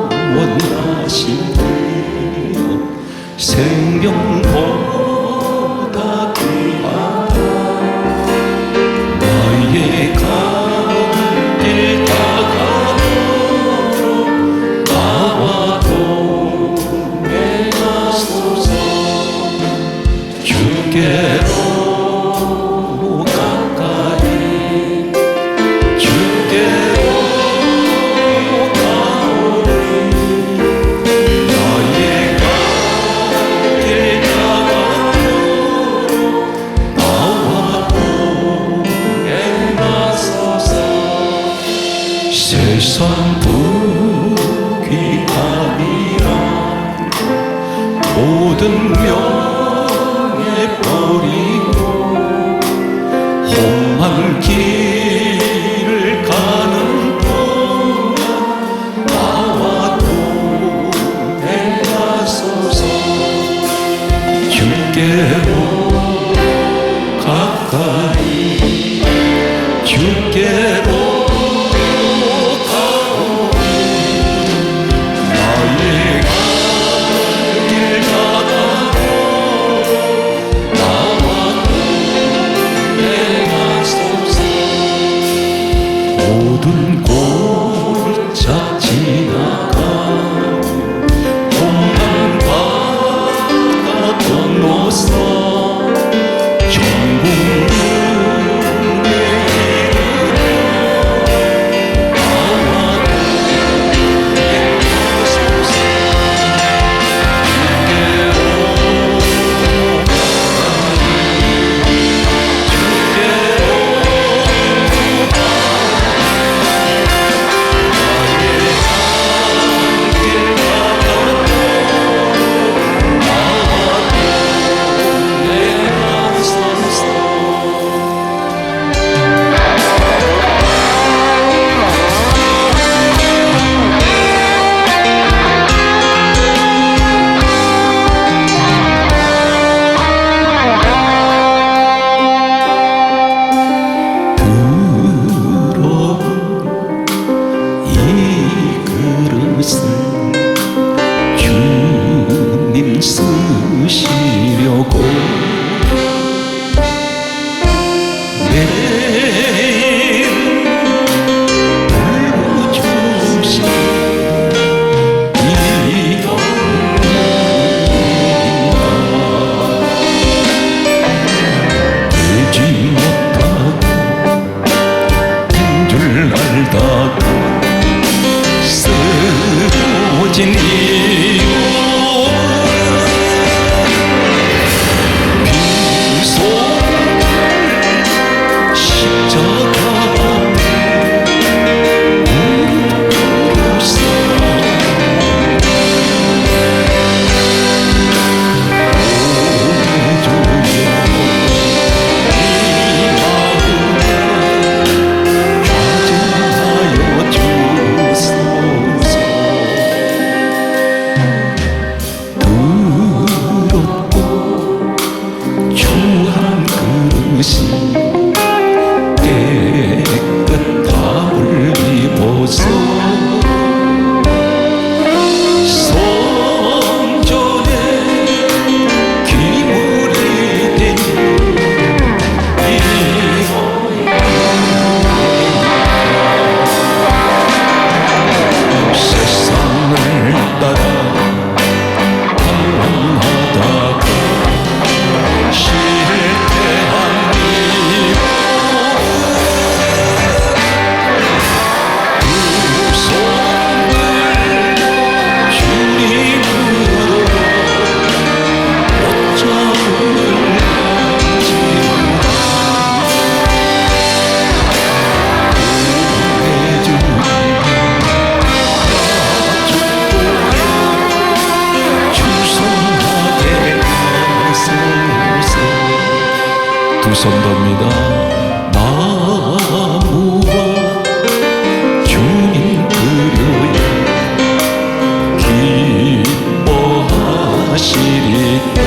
영원하신 생명보다 귀하다. 나의 갈 길 다가도록 나와 동행하소서. 주께로 가까이 주께로 가오리. 나의 갈 길 다가도록 나와 동행하소서. 세상 부귀함이라 모든 명예 버리고 험한 길을 가는 동안 나와 동행하소서. 주께로 가까이 주께로 가오리. 나의 갈 길 가다도록 나와 동행하소서. 모든 골짜 지나가 험한 바다 건너서 천국문에 이르러 나와 동행하소서. 주님 쓰시려고 매일 불러주신 이 영광 되지 못하고 된 줄 알다가 쓰러진 이유 빈손 십자가 무릎 꿇었어. 오해주여 이 마음에 좌증하여 주소서. 더럽고 추한 그릇이 깨끗함을 입어서 성전에 기물이 된 이 세상을 따라 방황하다가 실패한 이유 두 손을 주님으로 옷장을 지우라. 구해주니 주선하게 하소서. 두 손 듭니다. 나무와 주님 그려야 기뻐하시리라.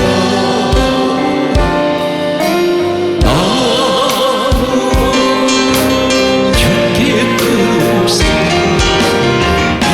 나무와 주께 그릇을 이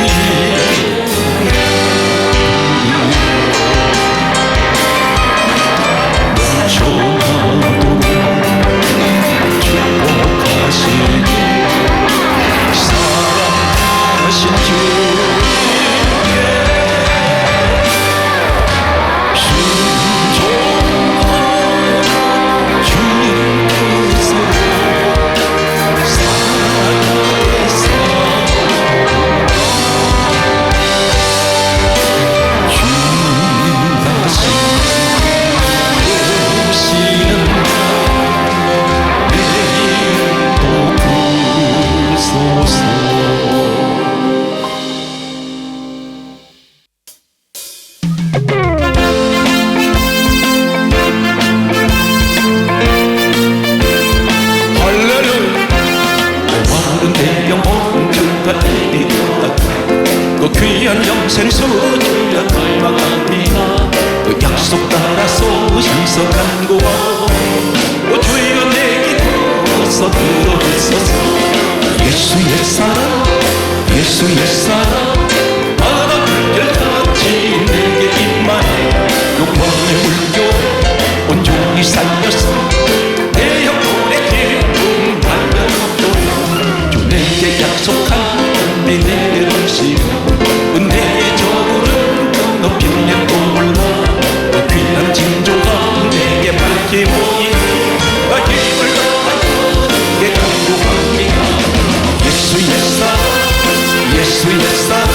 그 귀한 영생 수주야 닮아갑니다. 그 약속 따라서 신성한 구원 주여 내 기도서 들어주소서. 예수의 사랑 예수의 사랑 바다 물결같이 내게 임하네. 영광의 물교 온종일 살려서 내 영혼의 기쁨 달려놓도록 주 내게 약속한 은혜 내게 주시고 은혜의 저울은 건너편에 떠올라 그 귀한 징조가 내게 밝히오니 나 힘을 다하여 내게 간구합니다. 예수의 사랑 예수의 사랑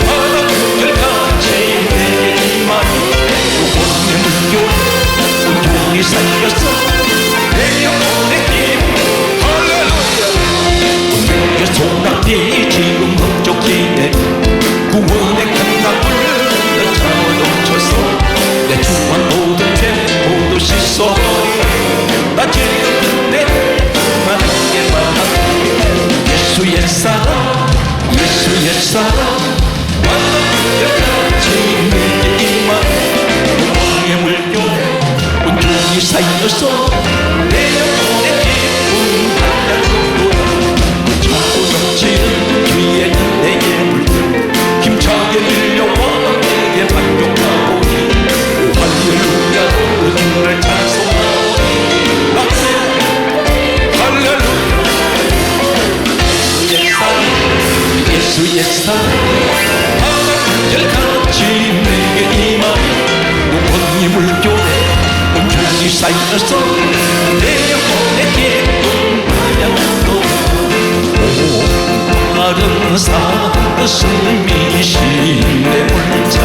바다 물결같이 내게 임하니 영원의 물교 온종일 살려서 내 영혼의 기쁨 할렐루야. 운명의 소낙비 지금 흡족히네 구원의 강강을 차오넘쳐서 내 주한 모든 죄 모두 씻어버리 나 지금 내 만하게 만하게. 예수의 사랑 예수의 사랑 완벽같이 내게 임하네. 영광의 물결 온종일 살려서 내 영혼의 기쁨 달려놓고 차고 넘치는 주의 내게 물들 힘차게 밀려와 내게 반격하오니 할렐루야 주를 찬송하오니 할렐루야. 예수의 사랑 바다물결같이 내게 임하니 영원히 물결에 온종일 쌓여서 내 영혼의 기쁨 달려놓고 다른 사슴이신 내 물자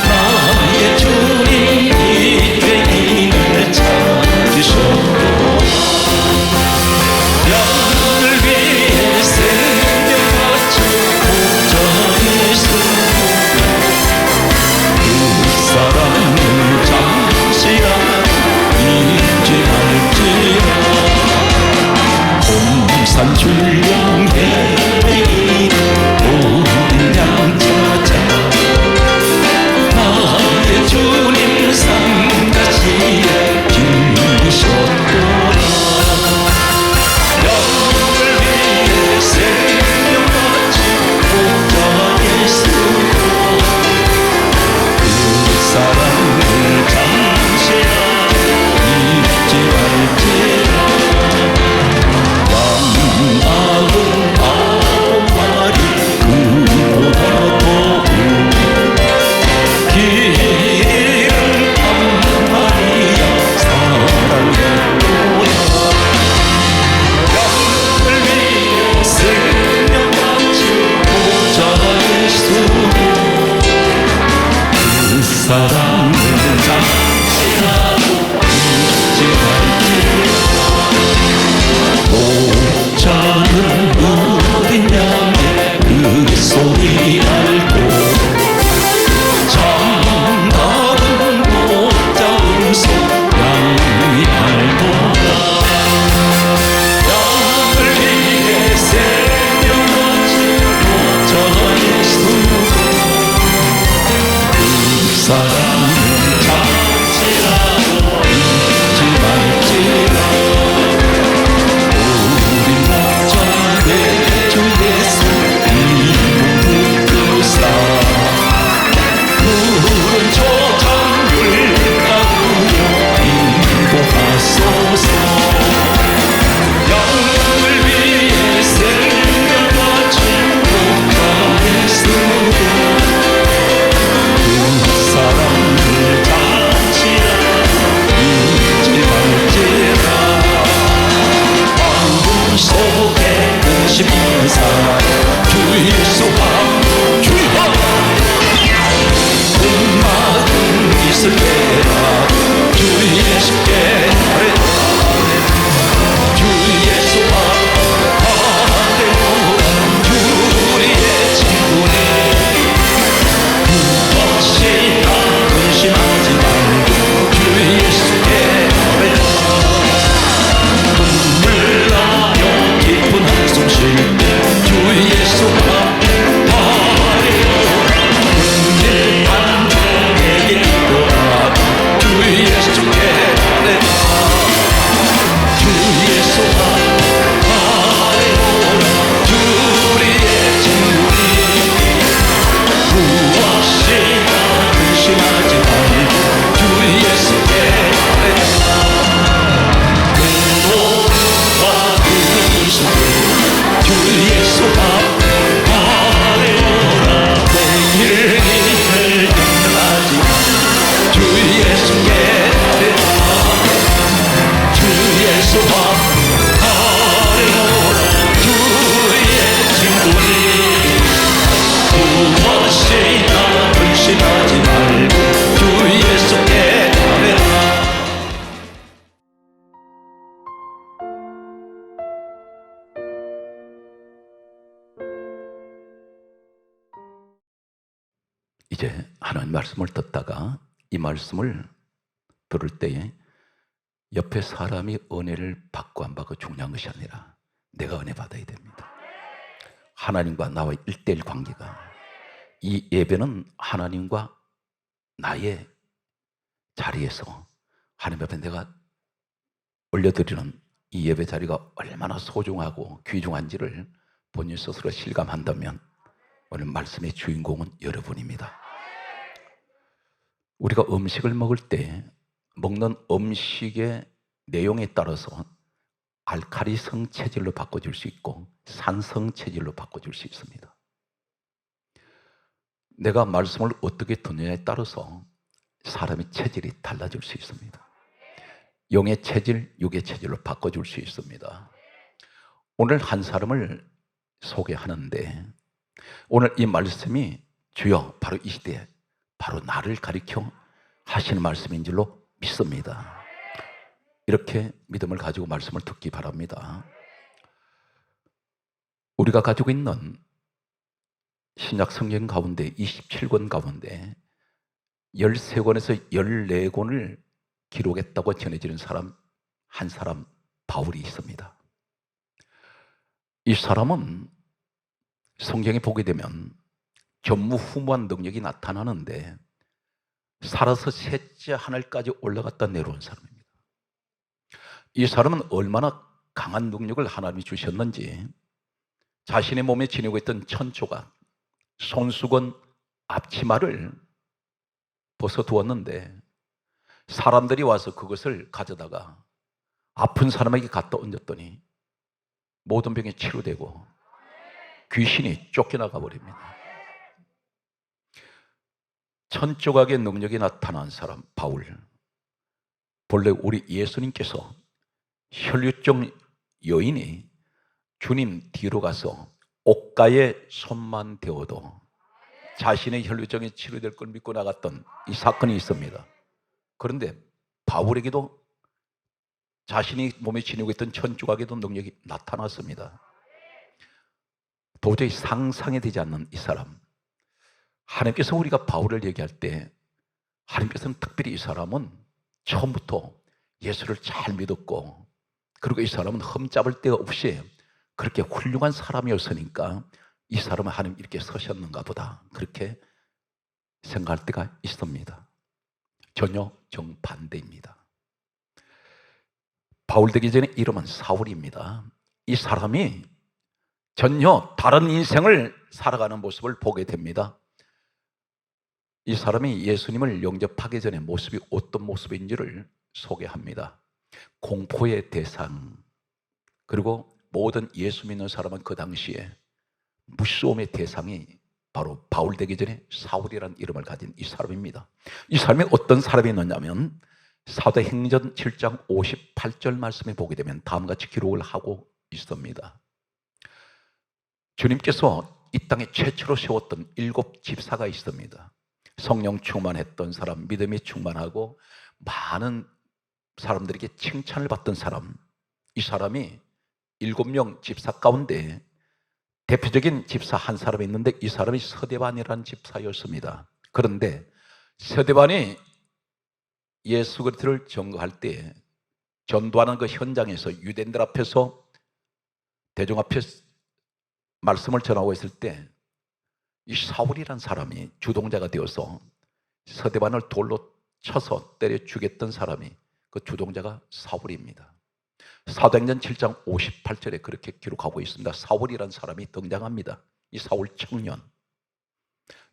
나의 주님 이 죄인을 찾으셨고 양을 위해 생명 바쳐 목자이시고 그 사랑을 잠시나 잊지 말지라. 산 출렁해 모든 양 찾아 나의 주님 삼가시에 주셨도다. 영을 위해 생명 바친 목자 예수 그 사랑을 잠시나 잊지 말지라. 아홉 마리 그보다 더 길은 한 마리야 사랑해보라. 양을 위해 생명 바친 목자 예수 그 사랑을 잠시라도 잊지 말지라. 목자는 어린 양의 그 소리 알고 정답은 목자 음성 양이 알도다. 양을 위해 생명 바친 목자 예수 그 사랑은 잠시라도 무엇이나 근심하지 말고 주 예수께 근모와 근심을 주 예수 앞 아뢰오라 매일 일을 염려하지 주 예수께 주 예수 앞 아뢰오라 주의 친구니 무엇이나 근심하지 말고 주 예수께 아뢰라. 이제 하나님 말씀을 듣다가 이 말씀을 들을 때에 옆에 사람이 은혜를 받고 안 받고 중요한 것이 아니라 내가 은혜 받아야 됩니다. 하나님과 나와 1:1 관계가, 이 예배는 하나님과 나의 자리에서 하나님 앞에 내가 올려드리는 이 예배 자리가 얼마나 소중하고 귀중한지를 본인 스스로 실감한다면 오늘 말씀의 주인공은 여러분입니다. 우리가 음식을 먹을 때 먹는 음식의 내용에 따라서 알칼리성 체질로 바꿔줄 수 있고 산성 체질로 바꿔줄 수 있습니다. 내가 말씀을 어떻게 듣느냐에 따라서 사람의 체질이 달라질 수 있습니다. 영의 체질, 육의 체질로 바꿔줄 수 있습니다. 오늘 한 사람을 소개하는데 오늘 이 말씀이 주여 바로 이 시대에 바로 나를 가리켜 하시는 말씀인 줄로 믿습니다. 이렇게 믿음을 가지고 말씀을 듣기 바랍니다. 우리가 가지고 있는 신약 성경 가운데 27권 가운데 13권에서 14권을 기록했다고 전해지는 사람 한 사람, 바울이 있습니다. 이 사람은 성경에 보게 되면 전무후무한 능력이 나타나는데 살아서 셋째 하늘까지 올라갔다 내려온 사람입니다. 이 사람은 얼마나 강한 능력을 하나님이 주셨는지 자신의 몸에 지니고 있던 천조각, 손수건, 앞치마를 벗어두었는데 사람들이 와서 그것을 가져다가 아픈 사람에게 갖다 얹었더니 모든 병이 치료되고 귀신이 쫓겨나가 버립니다. 천조각의 능력이 나타난 사람 바울, 본래 우리 예수님께서 혈류증 여인이 주님 뒤로 가서 옷가에 손만 대어도 자신의 혈류증이 치료될 걸 믿고 나갔던 이 사건이 있습니다. 그런데 바울에게도 자신이 몸에 지니고 있던 천조각에도 능력이 나타났습니다. 도저히 상상이 되지 않는 이 사람, 하나님께서 우리가 바울을 얘기할 때 하나님께서는 특별히 이 사람은 처음부터 예수를 잘 믿었고 그리고 이 사람은 흠잡을 데가 없이 그렇게 훌륭한 사람이었으니까 이 사람은 하나님 이렇게 서셨는가 보다 그렇게 생각할 때가 있습니다. 전혀 정반대입니다. 바울 되기 전에 이름은 사울입니다. 이 사람이 전혀 다른 인생을 살아가는 모습을 보게 됩니다. 이 사람이 예수님을 영접하기 전에 모습이 어떤 모습인지를 소개합니다. 공포의 대상, 그리고 모든 예수 믿는 사람은 그 당시에 무서움의 대상이 바로 바울 되기 전에 사울이라는 이름을 가진 이 사람입니다. 이 사람이 어떤 사람이었냐면 사도행전 7장 58절 말씀에 보게 되면 다음과 같이 기록을 하고 있습니다. 주님께서 이 땅에 최초로 세웠던 7 집사가 있습니다. 성령 충만했던 사람, 믿음이 충만하고 많은 사람들에게 칭찬을 받던 사람, 이 사람이 7명 집사 가운데 대표적인 집사 한 사람이 있는데 이 사람이 서대반이라는 집사였습니다. 그런데 서대반이 예수 그리스도를 증거할 때 전도하는 그 현장에서 유대인들 앞에서 대중 앞에 말씀을 전하고 있을 때 이 사울이라는 사람이 주동자가 되어서 서대반을 돌로 쳐서 때려 죽였던 사람이 그 주동자가 사울입니다. 사도행전 7장 58절에 그렇게 기록하고 있습니다. 사울이라는 사람이 등장합니다. 이 사울 청년,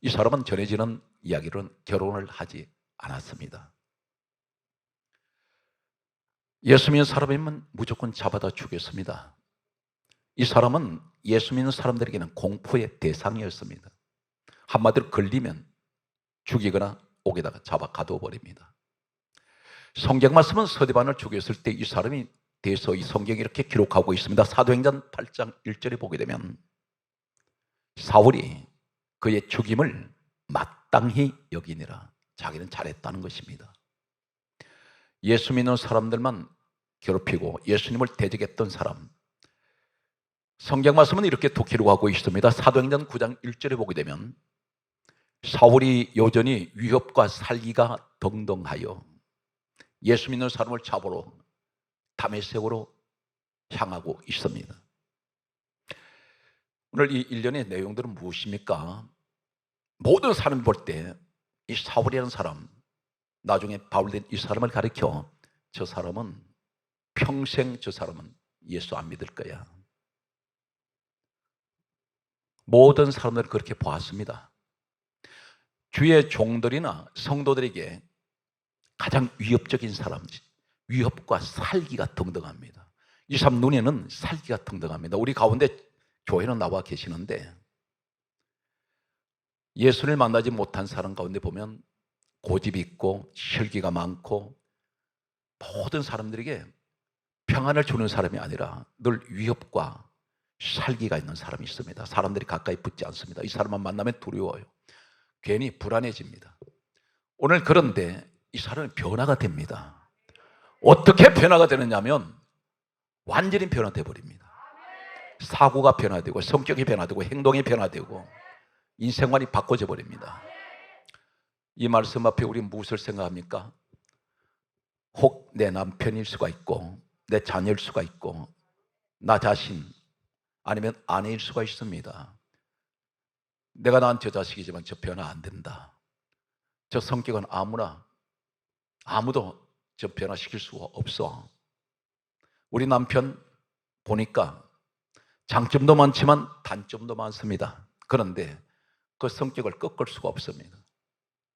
이 사람은 전해지는 이야기로는 결혼을 하지 않았습니다. 예수 믿는 사람이면 무조건 잡아다 죽였습니다. 이 사람은 예수 믿는 사람들에게는 공포의 대상이었습니다. 한마디로 걸리면 죽이거나 옥에다가 잡아 가둬버립니다. 성경 말씀은 서대반을 죽였을 때 이 사람이 대해서 이 성경이 이렇게 기록하고 있습니다. 사도행전 8장 1절에 보게 되면 사울이 그의 죽임을 마땅히 여기니라. 자기는 잘했다는 것입니다. 예수 믿는 사람들만 괴롭히고 예수님을 대적했던 사람, 성경 말씀은 이렇게 또 기록하고 있습니다. 사도행전 9장 1절에 보게 되면 사울이 여전히 위협과 살기가 등등하여 예수 믿는 사람을 잡으러 다메섹으로 향하고 있습니다. 오늘 이 일련의 내용들은 무엇입니까? 모든 사람이 볼 때 이 사울이라는 사람, 나중에 바울된 이 사람을 가리켜 저 사람은 평생 저 사람은 예수 안 믿을 거야. 모든 사람들은 그렇게 보았습니다. 주의 종들이나 성도들에게 가장 위협적인 사람, 위협과 살기가 등등합니다. 이 사람 눈에는 살기가 등등합니다. 우리 가운데 교회는 나와 계시는데 예수를 만나지 못한 사람 가운데 보면 고집이 있고 혈기가 많고 모든 사람들에게 평안을 주는 사람이 아니라 늘 위협과 살기가 있는 사람이 있습니다. 사람들이 가까이 붙지 않습니다. 이 사람만 만나면 두려워요. 괜히 불안해집니다. 오늘 그런데 이 사람은 변화가 됩니다. 어떻게 변화가 되느냐면 완전히 변화돼 버립니다. 사고가 변화되고 성격이 변화되고 행동이 변화되고 인생관이 바꿔져 버립니다. 이 말씀 앞에 우리 무엇을 생각합니까? 혹 내 남편일 수가 있고 내 자녀일 수가 있고 나 자신 아니면 아내일 수가 있습니다. 내가 낳은 저 자식이지만 저 변화 안 된다. 저 성격은 아무도 저 변화시킬 수가 없어. 우리 남편 보니까 장점도 많지만 단점도 많습니다. 그런데 그 성격을 꺾을 수가 없습니다.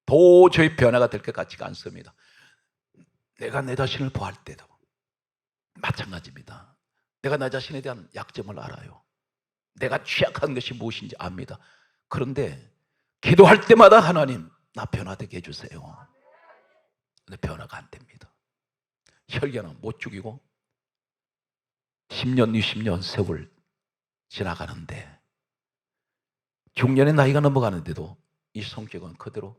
도저히 변화가 될 것 같지가 않습니다. 내가 내 자신을 보할 때도 마찬가지입니다. 내가 나 자신에 대한 약점을 알아요. 내가 취약한 것이 무엇인지 압니다. 그런데 기도할 때마다 하나님 나 변화되게 해주세요. 근데 변화가 안 됩니다. 혈기는 못 죽이고 10년, 20년 세월 지나가는데 중년의 나이가 넘어가는데도 이 성격은 그대로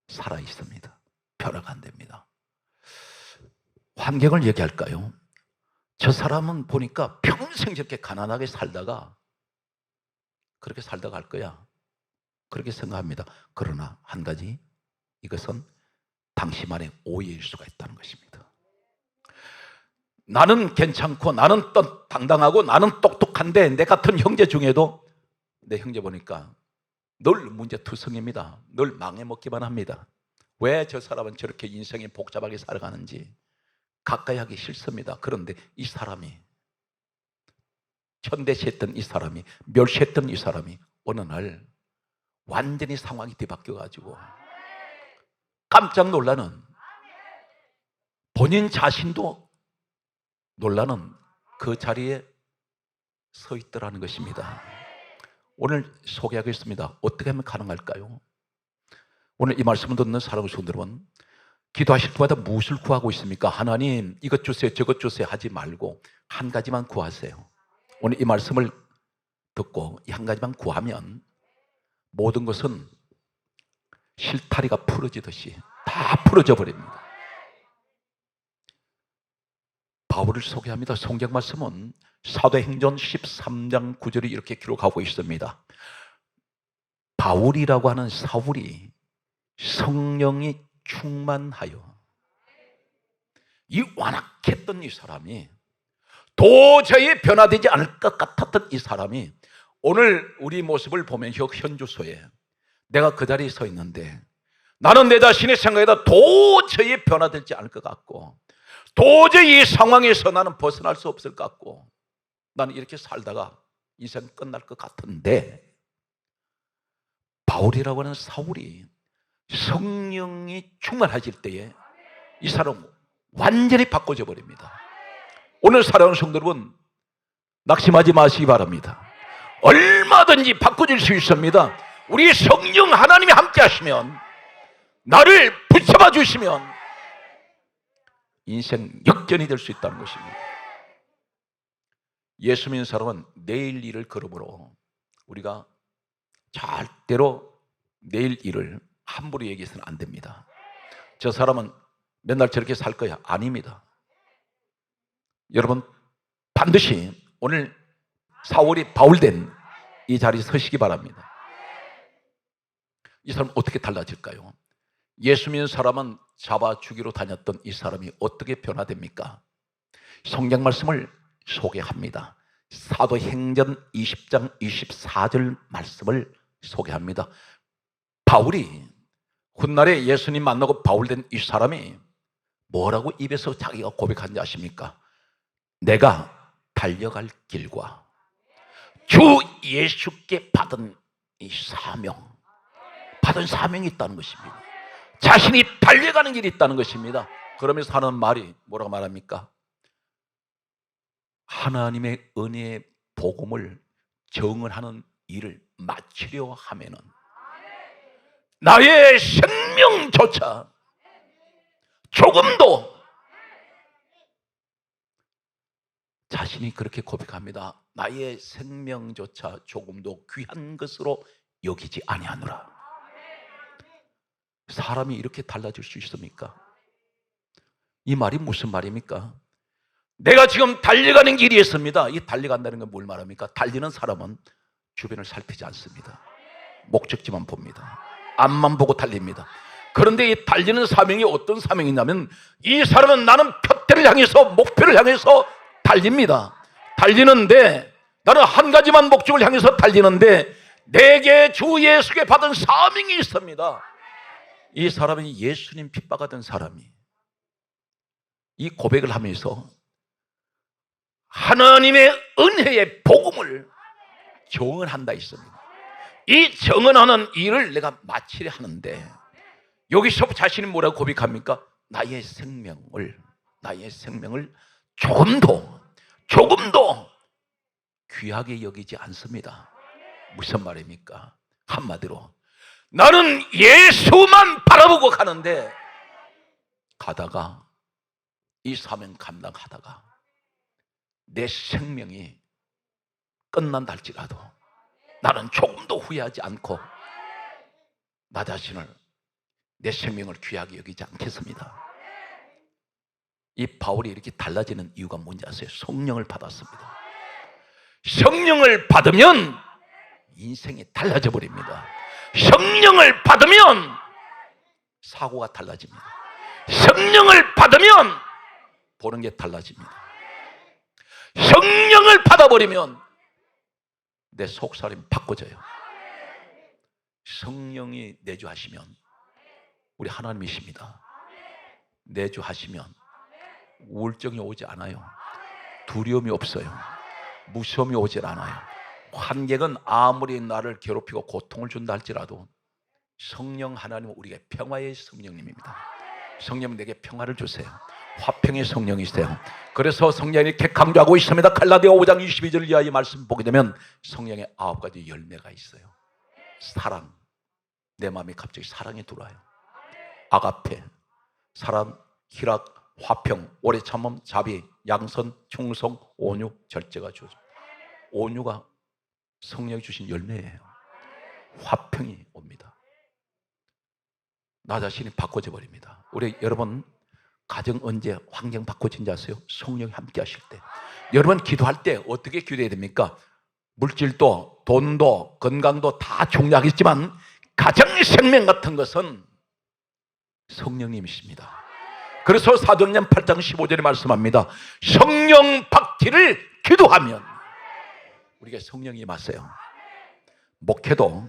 살아 있습니다. 변화가 안 됩니다. 환경을 얘기할까요? 저 사람은 보니까 평생 저렇게 가난하게 살다가 그렇게 살다가 할 거야. 그렇게 생각합니다. 그러나 한 가지, 이것은 당신만의 오해일 수가 있다는 것입니다. 나는 괜찮고 나는 당당하고 나는 똑똑한데 내 같은 형제 중에도 내 형제 보니까 늘 문제투성입니다. 늘 망해먹기만 합니다. 왜 저 사람은 저렇게 인생이 복잡하게 살아가는지 가까이 하기 싫습니다. 그런데 이 사람이 천대시했던 이 사람이 멸시했던 이 사람이 어느 날 완전히 상황이 뒤바뀌어가지고 깜짝 놀라는, 본인 자신도 놀라는 그 자리에 서 있더라는 것입니다. 오늘 소개하겠습니다. 어떻게 하면 가능할까요? 오늘 이 말씀을 듣는 사랑하는 성도들은 기도하실 때마다 무엇을 구하고 있습니까? 하나님 이것 주세요 저것 주세요 하지 말고 한 가지만 구하세요. 오늘 이 말씀을 듣고 이 한 가지만 구하면 모든 것은 실타리가 풀어지듯이 다 풀어져 버립니다. 바울을 소개합니다. 성경 말씀은 사도행전 13장 9절이 이렇게 기록하고 있습니다. 바울이라고 하는 사울이 성령이 충만하여, 이 완악했던 이 사람이, 도저히 변화되지 않을 것 같았던 이 사람이 오늘 우리 모습을 보면 현주소에 내가 그 자리에 서 있는데 나는 내 자신의 생각에다 도저히 변화되지 않을 것 같고 도저히 이 상황에서 나는 벗어날 수 없을 것 같고 나는 이렇게 살다가 인생 끝날 것 같은데 바울이라고 하는 사울이 성령이 충만해질 때에 이 사람 완전히 바꿔져 버립니다. 오늘 사랑하는 성도 여러분, 낙심하지 마시기 바랍니다. 얼마든지 바꿔질 수 있습니다. 우리 성령 하나님이 함께 하시면, 나를 붙잡아 주시면 인생 역전이 될 수 있다는 것입니다. 예수 믿는 사람은 내일 일을 걸음으로 우리가 절대로 내일 일을 함부로 얘기해서는 안 됩니다. 저 사람은 맨날 저렇게 살 거야. 아닙니다. 여러분, 반드시 오늘 사울이 바울된 이 자리에 서시기 바랍니다. 이 사람 어떻게 달라질까요? 예수 믿는 사람은 잡아 죽이러 다녔던 이 사람이 어떻게 변화됩니까? 성경 말씀을 소개합니다. 사도행전 20장 24절 말씀을 소개합니다. 바울이 훗날에 예수님 만나고 바울된 이 사람이 뭐라고 입에서 자기가 고백한지 아십니까? 내가 달려갈 길과 주 예수께 받은 이 사명, 받은 사명이 있다는 것입니다. 자신이 달려가는 길이 있다는 것입니다. 그러면서 하는 말이 뭐라고 말합니까? 하나님의 은혜의 복음을 정언하는 일을 마치려 하면은 나의 생명조차 조금도, 자신이 그렇게 고백합니다. 나의 생명조차 조금도 귀한 것으로 여기지 아니하노라. 사람이 이렇게 달라질 수 있습니까? 이 말이 무슨 말입니까? 내가 지금 달려가는 길이 있습니다. 이 달려간다는 건 뭘 말합니까? 달리는 사람은 주변을 살피지 않습니다. 목적지만 봅니다. 앞만 보고 달립니다. 그런데 이 달리는 사명이 어떤 사명이냐면, 이 사람은 나는 표대를 향해서, 목표를 향해서 달립니다. 달리는데 나는 한 가지만 목적을 향해서 달리는데 내게 주 예수께 받은 사명이 있습니다. 이 사람이 예수님 핍박하던 사람이 이 고백을 하면서 하나님의 은혜의 복음을 정언한다 있습니다. 이 정언하는 일을 내가 마치려 하는데, 여기서 자신이 뭐라고 고백합니까? 나의 생명을 조금도 귀하게 여기지 않습니다. 무슨 말입니까? 한마디로 나는 예수만 바라보고 가는데, 가다가 이 사명 감당하다가 내 생명이 끝난다 할지라도 나는 조금도 후회하지 않고 나 자신을, 내 생명을 귀하게 여기지 않겠습니다. 이 바울이 이렇게 달라지는 이유가 뭔지 아세요? 성령을 받았습니다. 성령을 받으면 인생이 달라져 버립니다. 성령을 받으면 사고가 달라집니다. 성령을 받으면 보는 게 달라집니다. 성령을 받아버리면 내 속살이 바꿔져요. 성령이 내주하시면, 우리 하나님이십니다. 내주하시면 우울증이 오지 않아요. 두려움이 없어요. 무서움이 오질 않아요. 환경은 아무리 나를 괴롭히고 고통을 준다 할지라도 성령 하나님은 우리가 평화의 성령님입니다. 성령은 내게 평화를 주세요. 화평의 성령이세요. 그래서 성령이 이렇게 강조하고 있습니다. 갈라디아 5장 22절 이하의 말씀 보게 되면 성령의 9가지 열매가 있어요. 사랑, 내 마음에 갑자기 사랑이 들어와요. 아가페, 사랑, 희락, 화평, 오래 참음, 자비, 양선, 충성, 온유, 절제가 주어집니다. 온유가 성령이 주신 열매예요. 화평이 옵니다. 나 자신이 바꿔져 버립니다. 우리 여러분, 가정 언제 환경 바꿔진지 아세요? 성령이 함께 하실 때. 여러분 기도할 때 어떻게 기도해야 됩니까? 물질도 돈도 건강도 다 중요하겠지만 가정 생명 같은 것은 성령님이십니다. 그래서 사도행전 8장 15절에 말씀합니다. 성령 받기를 기도하면 우리가 성령이 임하세요. 목회도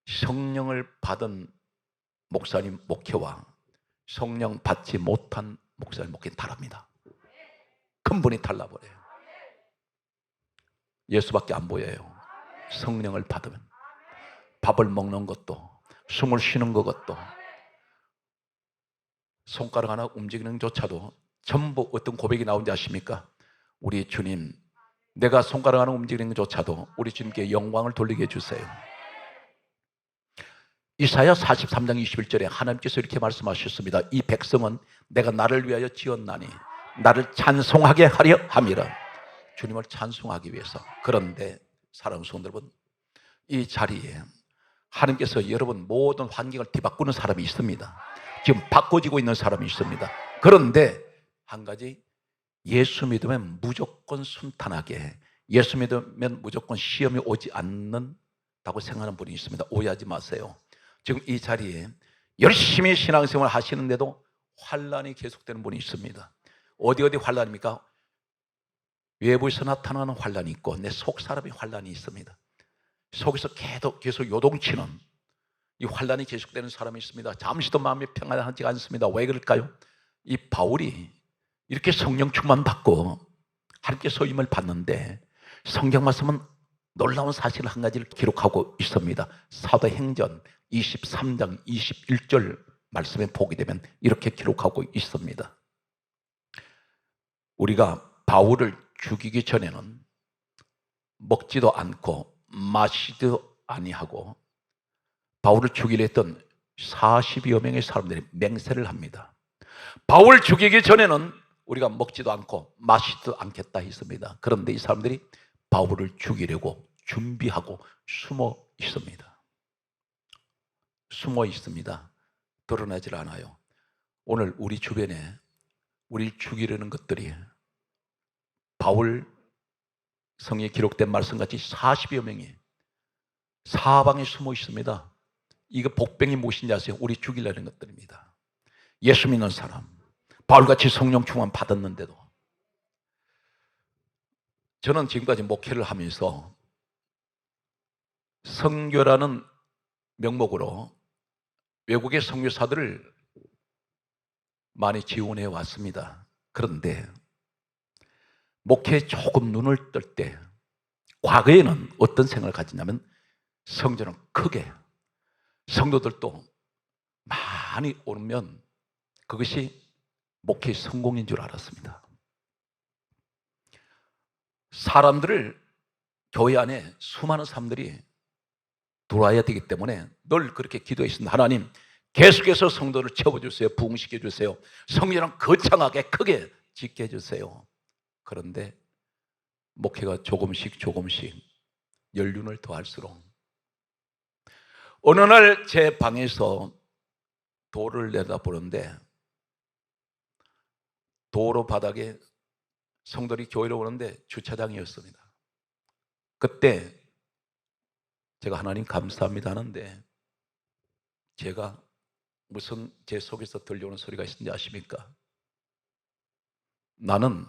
성령을 받은 목사님 목회와 성령 받지 못한 목사님 목회는 다릅니다. 근본이 달라버려요. 예수밖에 안 보여요. 성령을 받으면 밥을 먹는 것도, 숨을 쉬는 것도, 손가락 하나 움직이는 조차도 전부 어떤 고백이 나온지 아십니까? 우리 주님, 내가 손가락 하나 움직이는 것조차도 우리 주님께 영광을 돌리게 해주세요. 이사야 43장 21절에 하나님께서 이렇게 말씀하셨습니다. 이 백성은 내가 나를 위하여 지었나니 나를 찬송하게 하려 함이라. 주님을 찬송하기 위해서. 그런데 사랑하는 성도 여러분, 이 자리에 하나님께서 여러분 모든 환경을 뒤바꾸는 사람이 있습니다. 지금 바꿔지고 있는 사람이 있습니다. 그런데 한 가지, 예수 믿으면 무조건 순탄하게, 예수 믿으면 무조건 시험이 오지 않는다고 생각하는 분이 있습니다. 오해하지 마세요. 지금 이 자리에 열심히 신앙생활을 하시는데도 환난이 계속되는 분이 있습니다. 어디 환난입니까? 외부에서 나타나는 환난이 있고 내 속 사람의 환난이 있습니다. 속에서 계속 요동치는 이 환난이 계속되는 사람이 있습니다. 잠시도 마음이 평안하지 않습니다. 왜 그럴까요? 이 바울이 이렇게 성령 충만 받고 하나님께서 임을 받는데 성경 말씀은 놀라운 사실 한 가지를 기록하고 있습니다. 사도행전 23장 21절 말씀에 보게 되면 이렇게 기록하고 있습니다. 우리가 바울을 죽이기 전에는 먹지도 않고 마시지도 아니하고 바울을 죽이려 했던 40여 명의 사람들이 맹세를 합니다. 바울 죽이기 전에는 우리가 먹지도 않고 마시지도 않겠다 했습니다. 그런데 이 사람들이 바울을 죽이려고 준비하고 숨어 있습니다. 숨어 있습니다. 드러나질 않아요. 오늘 우리 주변에 우리를 죽이려는 것들이 바울 성경에 기록된 말씀같이 40여 명이 사방에 숨어 있습니다. 이거 복병이 무엇인지 아세요? 우리 죽이려는 것들입니다. 예수 믿는 사람, 바울같이 성령 충만 받았는데도. 저는 지금까지 목회를 하면서 선교라는 명목으로 외국의 선교사들을 많이 지원해 왔습니다. 그런데 목회에 조금 눈을 뜰 때 과거에는 어떤 생각을 가지냐면 성전은 크게 성도들도 많이 오면 그것이 목회의 성공인 줄 알았습니다. 사람들을 교회 안에 수많은 사람들이 들어와야 되기 때문에 늘 그렇게 기도했습니다. 하나님 계속해서 성도를 채워주세요. 부흥시켜 주세요. 성전은 거창하게 크게 짓게 해주세요. 그런데 목회가 조금씩 연륜을 더할수록 어느 날 제 방에서 도를 내다보는데 도로 바닥에 성도들이 교회로 오는데 주차장이었습니다. 그때 제가 하나님 감사합니다 하는데 제가 무슨 제 속에서 들려오는 소리가 있는지 아십니까? 나는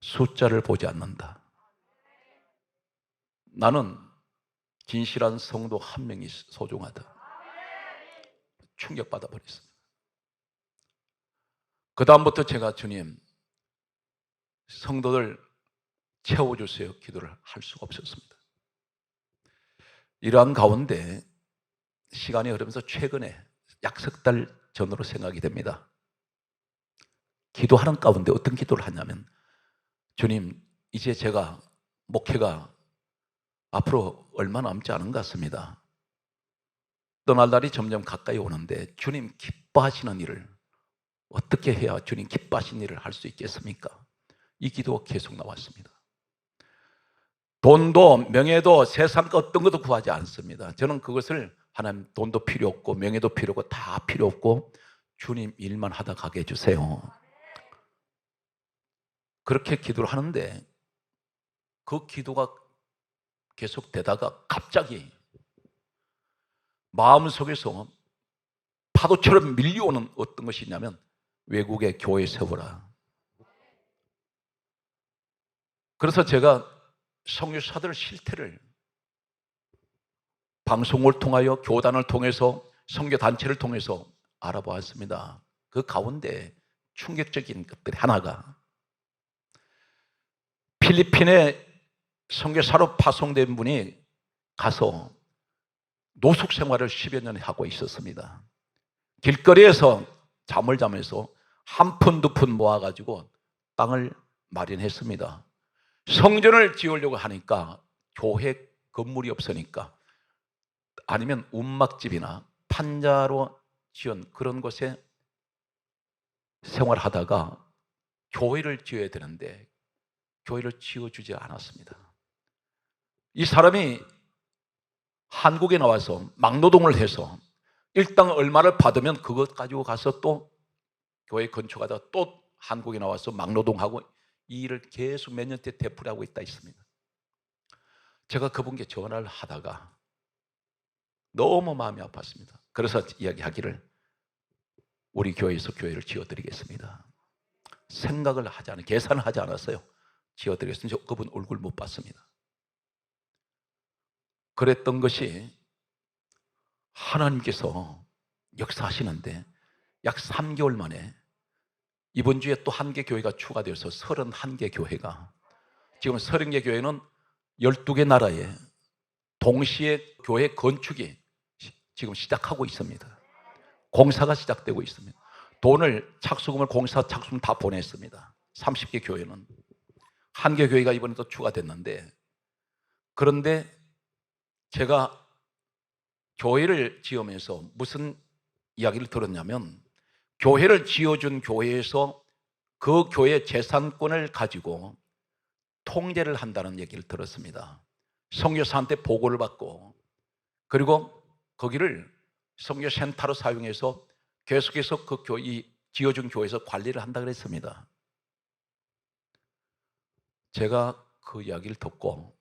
숫자를 보지 않는다. 나는 진실한 성도 한 명이 소중하다. 충격받아 버렸습니다. 그 다음부터 제가 주님 성도들 채워주세요 기도를 할 수가 없었습니다. 이러한 가운데 시간이 흐르면서 최근에 약 석 달 전으로 생각이 됩니다. 기도하는 가운데 어떤 기도를 하냐면 주님 이제 제가 목회가 앞으로 얼마 남지 않은 것 같습니다. 떠날 날이 점점 가까이 오는데 주님 기뻐하시는 일을 어떻게 해야 주님 기뻐하시는 일을 할 수 있겠습니까? 이 기도가 계속 나왔습니다. 돈도 명예도 세상 것 어떤 것도 구하지 않습니다. 저는 그것을 하나님 돈도 필요 없고 명예도 필요 없고 다 필요 없고 주님 일만 하다 가게 해주세요. 그렇게 기도를 하는데 그 기도가 계속 되다가 갑자기 마음속에서 파도처럼 밀려오는 어떤 것이 있냐면 외국에 교회 세워라. 그래서 제가 선교사들 실태를 방송을 통하여 교단을 통해서 선교단체를 통해서 알아보았습니다. 그 가운데 충격적인 것들이 하나가 필리핀에 선교사로 파송된 분이 가서 노숙 생활을 10여 년 하고 있었습니다. 길거리에서 잠을 자면서 한 푼 두 푼 모아가지고 땅을 마련했습니다. 성전을 지으려고 하니까 교회 건물이 없으니까, 아니면 운막집이나 판자로 지은 그런 곳에 생활하다가 교회를 지어야 되는데 교회를 지어주지 않았습니다. 이 사람이 한국에 나와서 막노동을 해서 일당 얼마를 받으면 그것 가지고 가서 또 교회 건축하다가 또 한국에 나와서 막노동하고 이 일을 계속 몇 년째 되풀이하고 있다 있습니다. 제가 그분께 전화를 하다가 너무 마음이 아팠습니다. 그래서 이야기하기를 우리 교회에서 교회를 지어드리겠습니다. 생각을 하지 않은, 계산을 하지 않았어요. 지어드리겠습니다. 그분 얼굴 못 봤습니다. 그랬던 것이 하나님께서 역사하시는데 약 3개월 만에 이번 주에 또 한 개 교회가 추가되어서 31개 교회가, 지금 30개 교회는 12개 나라에 동시에 교회 건축이 지금 시작하고 있습니다. 공사가 시작되고 있습니다. 돈을, 착수금을, 공사 착수금 다 보냈습니다. 30개 교회는. 한 개 교회가 이번에 또 추가됐는데, 그런데 제가 교회를 지으면서 무슨 이야기를 들었냐면, 교회를 지어준 교회에서 그 교회 재산권을 가지고 통제를 한다는 얘기를 들었습니다. 선교사한테 보고를 받고, 그리고 거기를 선교센터로 사용해서 계속해서 그 교회, 지어준 교회에서 관리를 한다 그랬습니다. 제가 그 이야기를 듣고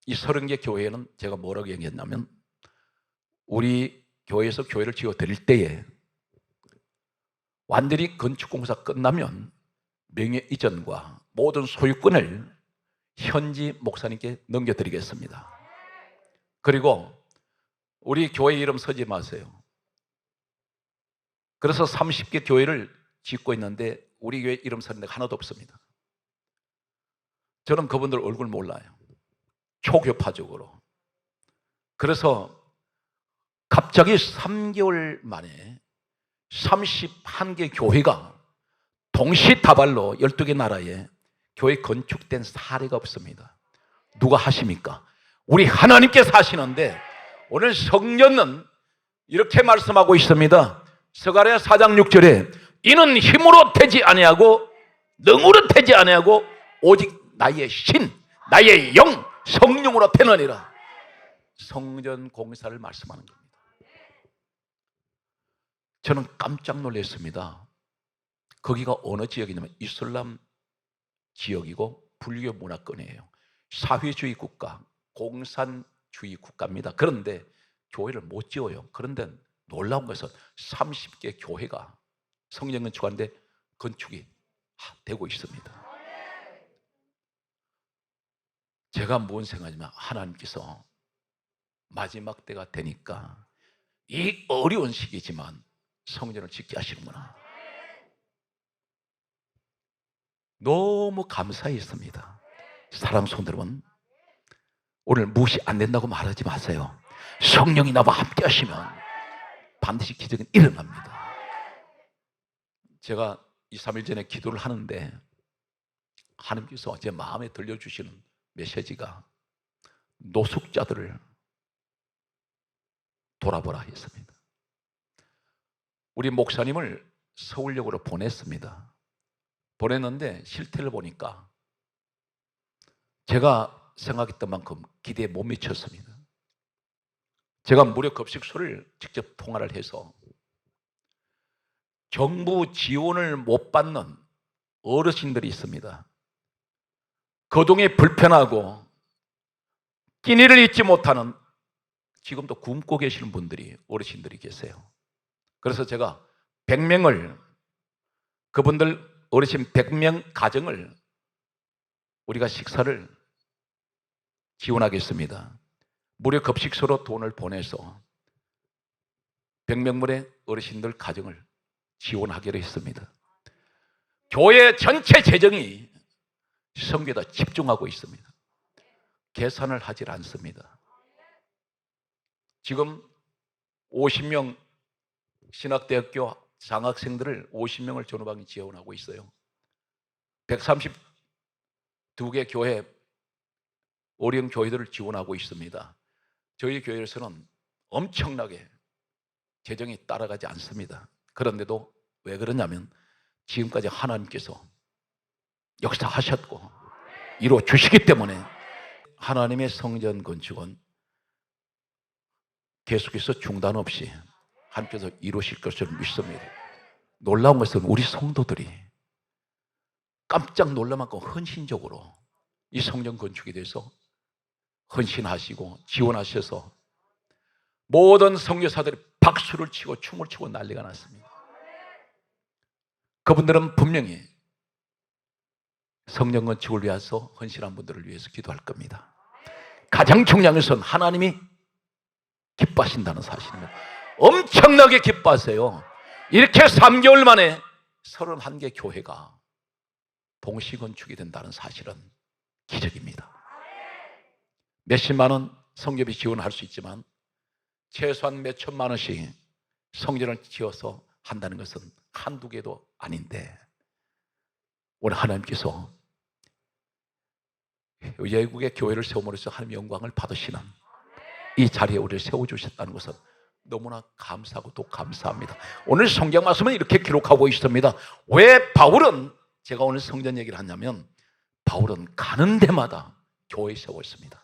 이 30개 교회는 제가 뭐라고 얘기했냐면, 우리 교회에서 교회를 지어 드릴 때에 완전히 건축공사 끝나면 명예 이전과 모든 소유권을 현지 목사님께 넘겨드리겠습니다. 그리고 우리 교회 이름 쓰지 마세요. 그래서 30개 교회를 짓고 있는데 우리 교회 이름 쓰는 데가 하나도 없습니다. 저는 그분들 얼굴 몰라요. 초교파적으로. 그래서 갑자기 3개월 만에 31개 교회가 동시다발로 12개 나라에 교회 건축된 사례가 없습니다. 누가 하십니까? 우리 하나님께서 하시는데, 오늘 성령은 이렇게 말씀하고 있습니다. 스가랴 4장 6절에 이는 힘으로 되지 아니하고 능으로 되지 아니하고 오직 나의 신, 나의 영, 성령으로 되느니라. 성전 공사를 말씀하는 겁니다. 저는 깜짝 놀랐습니다. 거기가 어느 지역이냐면 이슬람 지역이고 불교 문화권이에요. 사회주의 국가, 공산주의 국가입니다. 그런데 교회를 못 지어요. 그런데 놀라운 것은 30개 교회가 성령 건축하는데 건축이 되고 있습니다. 제가 뭔 생각이냐면, 하나님께서 마지막 때가 되니까 이 어려운 시기지만 성전을 짓게 하시는구나. 너무 감사했습니다. 사랑하는 성도 여러분, 오늘 무시 안 된다고 말하지 마세요. 성령이 나와 함께 하시면 반드시 기적은 일어납니다. 제가 2, 3일 전에 기도를 하는데 하나님께서 제 마음에 들려주시는 메시지가 노숙자들을 돌아보라 했습니다. 우리 목사님을 서울역으로 보냈습니다. 보냈는데 실태를 보니까 제가 생각했던 만큼 기대에 못 미쳤습니다. 제가 무료 급식소를 직접 통화를 해서 정부 지원을 못 받는 어르신들이 있습니다. 거동이 불편하고 끼니를 잊지 못하는, 지금도 굶고 계시는 분들이, 어르신들이 계세요. 그래서 제가 100명을, 그분들 어르신 100명 가정을 우리가 식사를 지원하겠습니다. 무료 급식소로 돈을 보내서 100명분의 어르신들 가정을 지원하기로 했습니다. 교회 전체 재정이 선교에다 집중하고 있습니다. 계산을 하질 않습니다. 지금 50명 신학대학교 장학생들을 50명을 전후방위 지원하고 있어요. 132개 교회, 어려운 교회들을 지원하고 있습니다. 저희 교회에서는 엄청나게 재정이 따라가지 않습니다. 그런데도 왜 그러냐면 지금까지 하나님께서 역사하셨고 이루어 주시기 때문에 하나님의 성전 건축은 계속해서 중단 없이 하나님께서 이루실 것을 믿습니다. 놀라운 것은 우리 성도들이 깜짝 놀랄 만큼 헌신적으로 이 성전 건축에 대해서 헌신하시고 지원하셔서 모든 선교사들이 박수를 치고 춤을 추고 난리가 났습니다. 그분들은 분명히 성전 건축을 위해서 헌신한 분들을 위해서 기도할 겁니다. 가장 중요한 것은 하나님이 기뻐하신다는 사실입니다. 엄청나게 기뻐하세요. 이렇게 3개월 만에 31개 교회가 동시 건축이 된다는 사실은 기적입니다. 몇십만 원 성교비 지원할 수 있지만 최소한 몇 천만 원씩 성전을 지어서 한다는 것은 한두 개도 아닌데 오늘 하나님께서 외국의 교회를 세움으로써 하나님의 영광을 받으시는 이 자리에 우리를 세워주셨다는 것은 너무나 감사하고 또 감사합니다. 오늘 성경 말씀은 이렇게 기록하고 있습니다. 왜 바울은, 제가 오늘 성전 얘기를 하냐면 바울은 가는 데마다 교회 세웠습니다.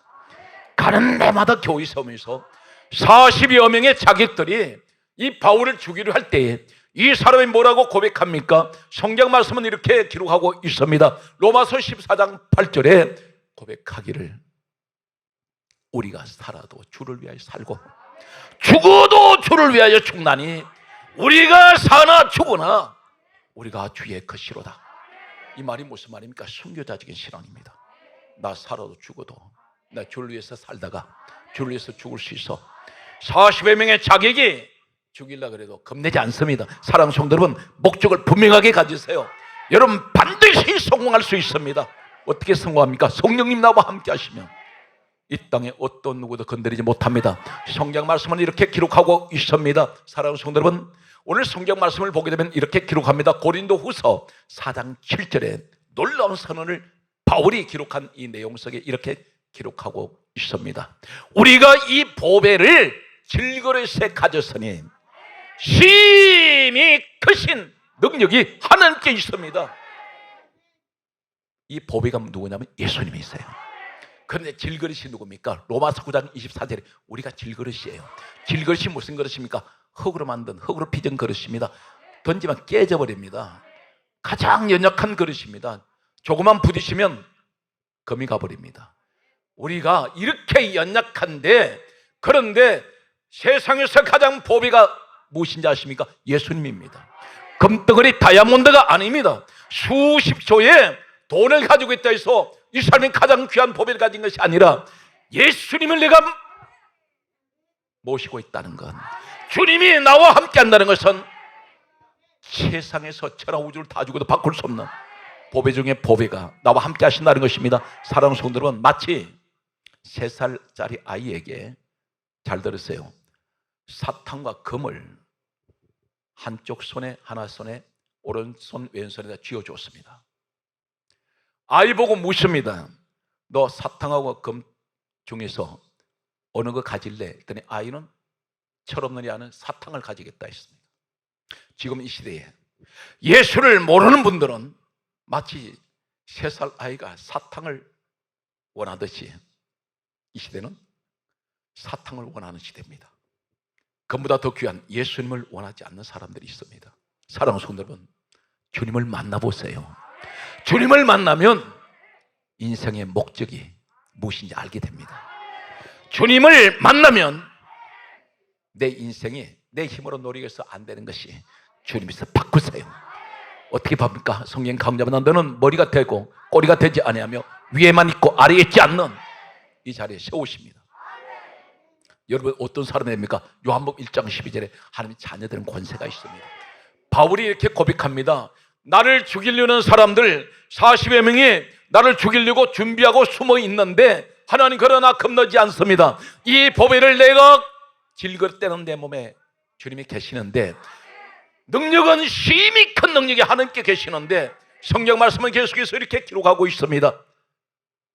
가는 데마다 교회 세우면서 40여 명의 자객들이 이 바울을 죽이려 할 때에 이 사람이 뭐라고 고백합니까? 성경 말씀은 이렇게 기록하고 있습니다. 로마서 14장 8절에 고백하기를 우리가 살아도 주를 위하여 살고 죽어도 주를 위하여 죽나니 우리가 사나 죽으나 우리가 주의 것이로다. 이 말이 무슨 말입니까? 순교자적인 신앙입니다. 나 살아도 죽어도 나 주를 위해서 살다가 주를 위해서 죽을 수 있어. 40여 명의 자객이 죽이려고 해도 겁내지 않습니다. 사랑하는 성도 여러분, 목적을 분명하게 가지세요. 여러분 반드시 성공할 수 있습니다. 어떻게 성공합니까? 성령님 나와 함께 하시면 이 땅에 어떤 누구도 건드리지 못합니다. 성경 말씀은 이렇게 기록하고 있습니다. 사랑하는 성도 여러분, 오늘 성경 말씀을 보게 되면 이렇게 기록합니다. 고린도후서 4장 7절에 놀라운 선언을 바울이 기록한 이 내용 속에 이렇게 기록하고 있습니다. 우리가 이 보배를 질그릇에 가졌으니 심히 크신 능력이 하나님께 있습니다. 이 보배가 누구냐면 예수님이세요. 그런데 질그릇이 누굽니까? 로마서 9장 24절에 우리가 질그릇이에요. 질그릇이 무슨 그릇입니까? 흙으로 만든, 흙으로 빚은 그릇입니다. 던지면 깨져버립니다. 가장 연약한 그릇입니다. 조금만 부딪히면 금이 가버립니다. 우리가 이렇게 연약한데, 그런데 세상에서 가장 보배가 무엇인지 아십니까? 예수님입니다. 금덩어리 다이아몬드가 아닙니다. 수십조의 돈을 가지고 있다 해서 이 사람이 가장 귀한 보배를 가진 것이 아니라 예수님을 내가 모시고 있다는 것, 주님이 나와 함께 한다는 것은 세상에서 천하 우주를 다 주고도 바꿀 수 없는 보배 중에 보배가 나와 함께 하신다는 것입니다. 사랑하는 성도 여러분, 마치 3살짜리 아이에게, 잘 들으세요, 사탕과 금을 한쪽 손에, 하나 손에, 오른손 왼손에다 쥐어주었습니다. 아이 보고 묻습니다. 너 사탕하고 금 중에서 어느 거 가질래? 했더니 아이는 철없는 이아는 사탕을 가지겠다 했습니다. 지금 이 시대에 예수를 모르는 분들은 마치 3살 아이가 사탕을 원하듯이 이 시대는 사탕을 원하는 시대입니다. 금보다 더 귀한 예수님을 원하지 않는 사람들이 있습니다. 사랑하는 성도 여러분, 주님을 만나보세요. 주님을 만나면 인생의 목적이 무엇인지 알게 됩니다. 주님을 만나면 내 인생이 내 힘으로 노력해서 안 되는 것이 주님께서 바꾸세요. 어떻게 봅니까? 성경 강조하면 너는 머리가 되고 꼬리가 되지 아니하며 위에만 있고 아래에 있지 않는 이 자리에 세우십니다. 여러분 어떤 사람이 됩니까? 요한복음 1장 12절에 하나님의 자녀들은 권세가 있습니다. 바울이 이렇게 고백합니다. 나를 죽이려는 사람들 40여 명이 나를 죽이려고 준비하고 숨어 있는데 하나님 그러나 겁나지 않습니다. 이 보배를 내가 질그릇대는 내 몸에 주님이 계시는데, 능력은 심히 큰 능력이 하나님께 계시는데, 성경 말씀은 계속해서 이렇게 기록하고 있습니다.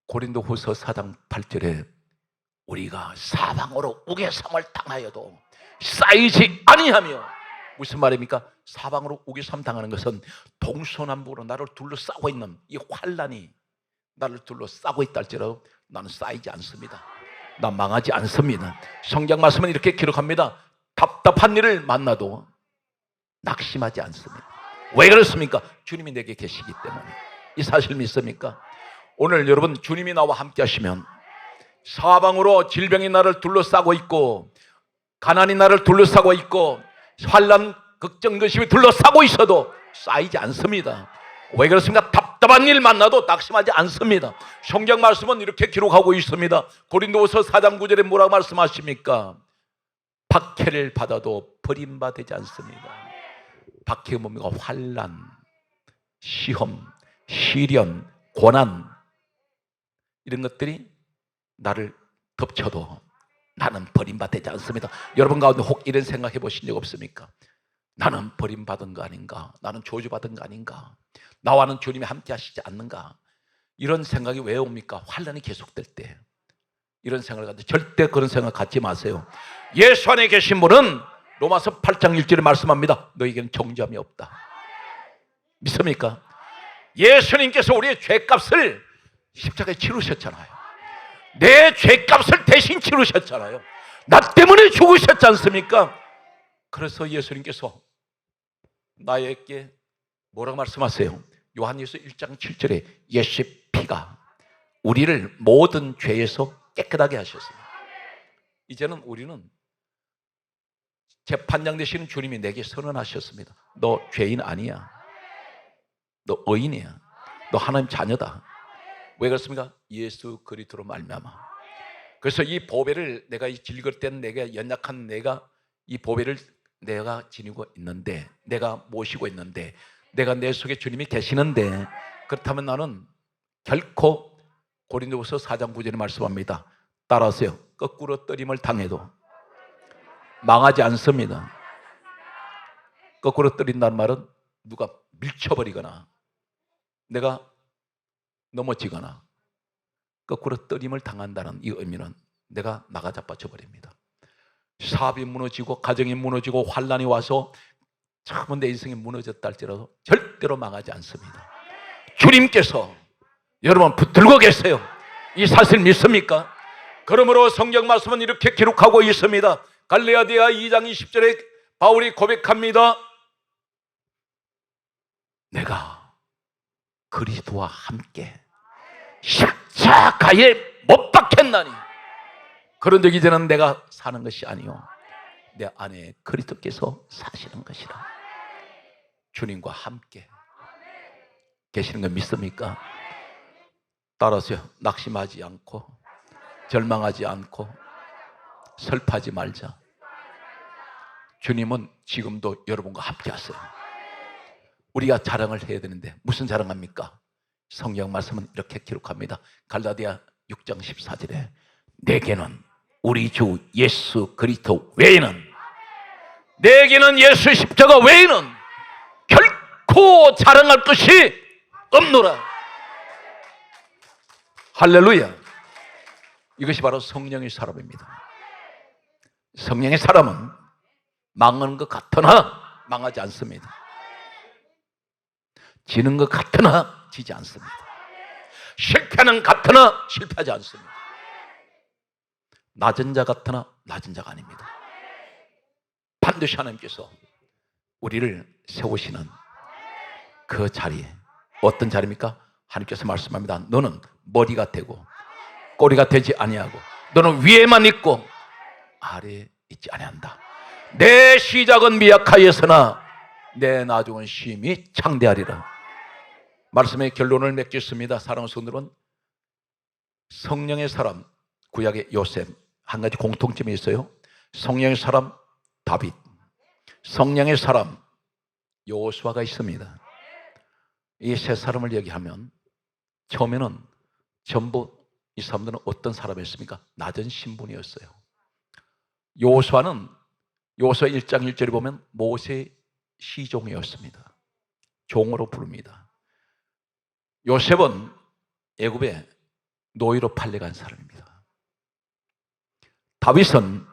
고린도후서 4장 8절에 우리가 사방으로 우겨삼을 당하여도 쌓이지 아니하며, 무슨 말입니까? 사방으로 우겨삼 당하는 것은 동서남북으로 나를 둘러싸고 있는 이 환란이 나를 둘러싸고 있다 할지라도 나는 쌓이지 않습니다. 난 망하지 않습니다. 성경 말씀은 이렇게 기록합니다. 답답한 일을 만나도 낙심하지 않습니다. 왜 그렇습니까? 주님이 내게 계시기 때문에. 이 사실 믿습니까? 오늘 여러분, 주님이 나와 함께 하시면 사방으로 질병이 나를 둘러싸고 있고, 가난이 나를 둘러싸고 있고, 환난, 걱정, 근심이 둘러싸고 있어도 쌓이지 않습니다. 왜 그렇습니까? 답답한 일 만나도 낙심하지 않습니다. 성경 말씀은 이렇게 기록하고 있습니다. 고린도후서 4장 9절에 뭐라고 말씀하십니까? 박해를 받아도 버림받지 않습니다. 박해가 뭡니까? 환난, 시험, 시련, 고난, 이런 것들이 나를 덮쳐도 나는 버림받지 않습니다. 여러분 가운데 혹 이런 생각해 보신 적 없습니까? 나는 버림받은 거 아닌가? 나는 저주받은 거 아닌가? 나와는 주님이 함께 하시지 않는가? 이런 생각이 왜 옵니까? 환난이 계속될 때 이런 생각을 갖는데, 절대 그런 생각 갖지 마세요. 예수 안에 계신 분은 로마서 8장 1절에 말씀합니다. 너에게는 정죄함이 없다. 믿습니까? 예수님께서 우리의 죄값을 십자가에 치르셨잖아요. 내 죄값을 대신 치르셨잖아요. 나 때문에 죽으셨지 않습니까? 그래서 예수님께서 나에게 뭐라고 말씀하세요? 요한일서 1장 7절에 예수의 피가 우리를 모든 죄에서 깨끗하게 하셨습니다. 이제는 우리는 재판장 되시는 주님이 내게 선언하셨습니다. 너 죄인 아니야. 너 의인이야. 너 하나님 자녀다. 왜 그렇습니까? 예수 그리스도로 말미암아. 그래서 이 보배를 내가 이 질그릇된 내가 연약한 내가 이 보배를 내가 지니고 있는데, 내가 모시고 있는데, 내가 내 속에 주님이 계시는데, 그렇다면 나는 결코 고린도후서 4장 9절에 말씀합니다. 따라하세요. 거꾸로 떨림을 당해도 망하지 않습니다. 거꾸로 떨린다는 말은 누가 밀쳐버리거나 내가 넘어지거나 거꾸로 떨림을 당한다는 이 의미는 내가 나가자빠져 버립니다. 사업이 무너지고 가정이 무너지고 환난이 와서 처음 내 인생이 무너졌다 할지라도 절대로 망하지 않습니다. 주님께서 여러분 붙들고 계세요. 이 사실 믿습니까? 그러므로 성경 말씀은 이렇게 기록하고 있습니다. 갈라디아 2장 20절에 바울이 고백합니다. 내가 그리스도와 함께 십자가에 못 박혔나니 그런즉 이제는 내가 사는 것이 아니요 내 안에 그리스도께서 사시는 것이라. 주님과 함께 계시는 거 믿습니까? 따라서요, 낙심하지 않고 절망하지 않고 슬퍼하지 말자. 주님은 지금도 여러분과 함께 하세요. 우리가 자랑을 해야 되는데 무슨 자랑합니까? 성경 말씀은 이렇게 기록합니다. 갈라디아 6장 14절에 내게는 우리 주 예수 그리스도 외에는, 내게는 예수 십자가 외에는 결코 자랑할 것이 없노라. 할렐루야. 이것이 바로 성령의 사람입니다. 성령의 사람은 망하는 것 같으나 망하지 않습니다. 지는 것 같으나 지지 않습니다. 실패하는 같으나 실패하지 않습니다. 낮은 자 같으나 낮은 자가 아닙니다. 반드시 하나님께서 우리를 세우시는 그 자리에, 어떤 자리입니까? 하나님께서 말씀합니다. 너는 머리가 되고 꼬리가 되지 아니하고 너는 위에만 있고 아래에 있지 아니한다. 내 시작은 미약하였으나 내 나중은 심히 창대하리라. 말씀의 결론을 맺겠습니다. 사랑하는 성도들은, 성령의 사람 구약의 요셉, 한 가지 공통점이 있어요. 성령의 사람 다윗, 성령의 사람 여호수아가 있습니다. 이 세 사람을 얘기하면 처음에는 전부 이 사람들은 어떤 사람이었습니까? 낮은 신분이었어요. 여호수아는 여호수아 1장 1절에 보면 모세 시종이었습니다. 종으로 부릅니다. 요셉은 애굽에 노예로 팔려간 사람입니다. 다윗은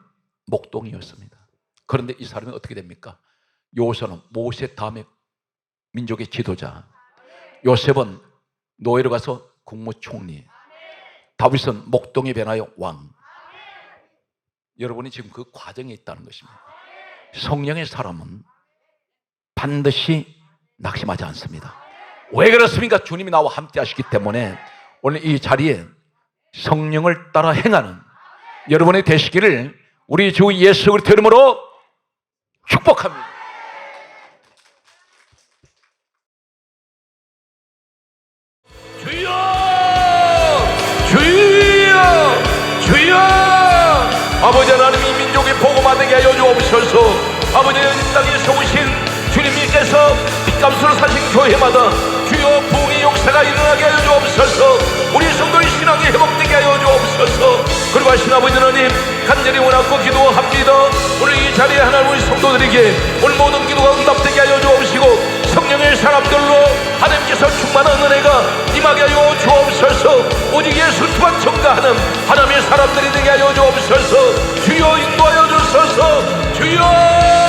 목동이었습니다. 그런데 이 사람이 어떻게 됩니까? 여호수아는 모세 다음에 민족의 지도자, 요셉은 노예로 가서 국무총리, 다윗은 목동에 변하여 왕. 여러분이 지금 그 과정에 있다는 것입니다. 성령의 사람은 반드시 낙심하지 않습니다. 왜 그렇습니까? 주님이 나와 함께 하시기 때문에 오늘 이 자리에 성령을 따라 행하는 여러분이 되시기를 우리 주 예수 그리스도 이름으로 축복합니다. 주여! 주여! 주여! 아버지 하나님, 이 민족이 복음화되게 하여 주옵소서. 아버지, 이 땅에 세우신 주님께서 빚값으로 사신 교회마다 주여 부흥의 역사가 일어나게 하여 주옵소서. 우리 성도의 신앙이 회복되게 하여 주옵소서. 그리고 하신 아버지 하나님, 간절히 원하고 기도합니다. 오늘 이 자리에 하나님 우리 성도들에게 오늘 모든 기도가 응답되게 하여 주옵시고, 성령의 사람들로 하나님께서 충만한 은혜가 임하게 하여 주옵소서. 오직 예수만 전가하는 하나님의 사람들이 되게 하여 주옵소서. 주여 인도하여 주소서. 주여